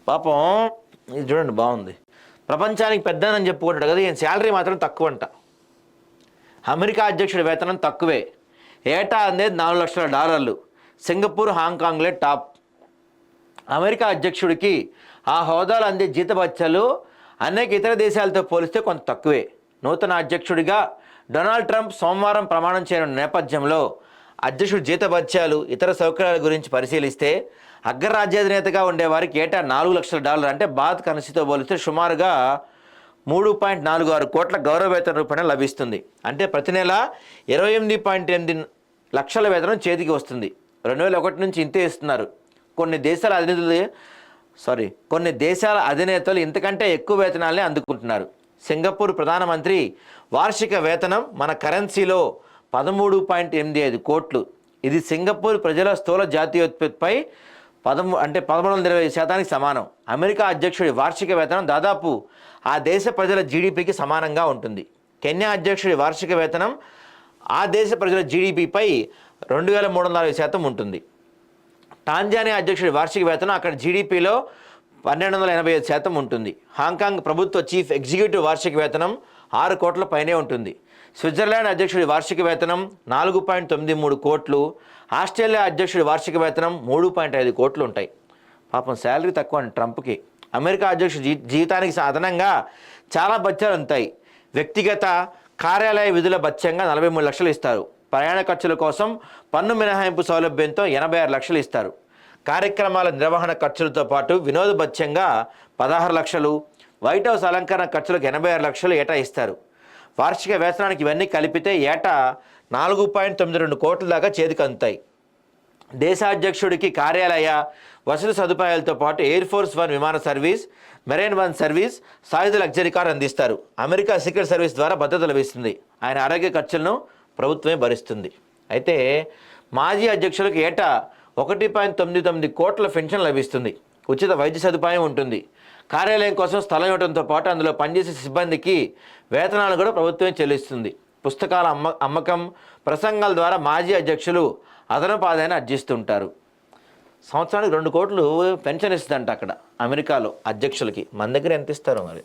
పాపం ఇది చూడండి బాగుంది. ప్రపంచానికి పెద్దనని చెప్పుకుంటాడు కదా, ఈయన శాలరీ మాత్రం తక్కువ అంట. అమెరికా అధ్యక్షుడి వేతనం తక్కువే, ఏటా అందేది $4 లక్షల. సింగపూర్, హాంకాంగ్లే టాప్. అమెరికా అధ్యక్షుడికి ఆ హోదాలో అందే జీతభత్యాలు అనేక ఇతర దేశాలతో పోలిస్తే కొంత తక్కువే. నూతన అధ్యక్షుడిగా డొనాల్డ్ ట్రంప్ సోమవారం ప్రమాణం చేయనున్న నేపథ్యంలో అధ్యక్షుడి జీతభత్యాలు, ఇతర సౌకర్యాల గురించి పరిశీలిస్తే అగ్రరాజ్యాధినేతగా ఉండేవారికి ఏటా $4 లక్షల అంటే భారత కరెన్సీతో పోలిస్తే సుమారుగా 3.46 కోట్ల గౌరవ వేతన రూపేణ లభిస్తుంది. అంటే ప్రతి నెల 28.8 లక్షల వేతనం చేతికి వస్తుంది. 2001 నుంచి ఇంతే ఇస్తున్నారు. కొన్ని దేశాల అధినేతలు ఇంతకంటే ఎక్కువ వేతనాలనే అందుకుంటున్నారు. సింగపూర్ ప్రధానమంత్రి వార్షిక వేతనం మన కరెన్సీలో 13.85 కోట్లు. ఇది సింగపూర్ ప్రజల స్థూల జాతీయోత్పత్తిపై 1320% సమానం. అమెరికా అధ్యక్షుడి వార్షిక వేతనం దాదాపు ఆ దేశ ప్రజల జీడిపికి సమానంగా ఉంటుంది. కెన్యా అధ్యక్షుడి వార్షిక వేతనం ఆ దేశ ప్రజల జీడిపిపై 2340% ఉంటుంది. టాంజానియా అధ్యక్షుడి వార్షిక వేతనం అక్కడ జీడిపిలో 1285% ఉంటుంది. హాంకాంగ్ ప్రభుత్వ చీఫ్ ఎగ్జిక్యూటివ్ వార్షిక వేతనం 6 కోట్ల పైనే ఉంటుంది. స్విట్జర్లాండ్ అధ్యక్షుడి వార్షిక వేతనం 4.93 కోట్లు. ఆస్ట్రేలియా అధ్యక్షుడి వార్షిక వేతనం 3.5 కోట్లు ఉంటాయి. పాపం శాలరీ తక్కువ అండి ట్రంప్కి. అమెరికా అధ్యక్షుడి జీవితానికి అదనంగా చాలా భత్యాలు ఉంటాయి. వ్యక్తిగత కార్యాలయ విధుల భత్యంగా 43 లక్షలు ఇస్తారు. ప్రయాణ ఖర్చుల కోసం పన్ను మినహాయింపు సౌలభ్యంతో 86 లక్షలు ఇస్తారు. కార్యక్రమాల నిర్వహణ ఖర్చులతో పాటు వినోద భత్యంగా 16 లక్షలు, వైట్ హౌస్ అలంకరణ ఖర్చులకు 86 లక్షలు ఏటా ఇస్తారు. వార్షిక వేతనానికి ఇవన్నీ కలిపితే ఏటా 4.92 కోట్ల దాకా చేతికి అందుతాయి. దేశాధ్యక్షుడికి కార్యాలయ వసతి సదుపాయాలతో పాటు ఎయిర్ ఫోర్స్ 1 విమాన సర్వీస్, మెరైన్ 1 సర్వీస్, సాయుధ లగ్జరీ కార్ అందిస్తారు. అమెరికా సీక్రెట్ సర్వీస్ ద్వారా భద్రత లభిస్తుంది. ఆయన ఆరోగ్య ఖర్చులను ప్రభుత్వమే భరిస్తుంది. అయితే మాజీ అధ్యక్షులకు ఏటా 1.99 కోట్ల పెన్షన్ లభిస్తుంది. ఉచిత వైద్య సదుపాయం ఉంటుంది. కార్యాలయం కోసం స్థలం ఇవ్వడంతో పాటు అందులో పనిచేసే సిబ్బందికి వేతనాలు కూడా ప్రభుత్వమే చెల్లిస్తుంది. పుస్తకాల అమ్మకం, ప్రసంగాల ద్వారా మాజీ అధ్యక్షులు అదనపు ఆదాయాన్ని ఆర్జిస్తుంటారు. సంవత్సరానికి 2 కోట్లు పెన్షన్ ఇస్తుందంట అక్కడ అమెరికాలో అధ్యక్షులకి. మన దగ్గర ఎంత ఇస్తారో మరి.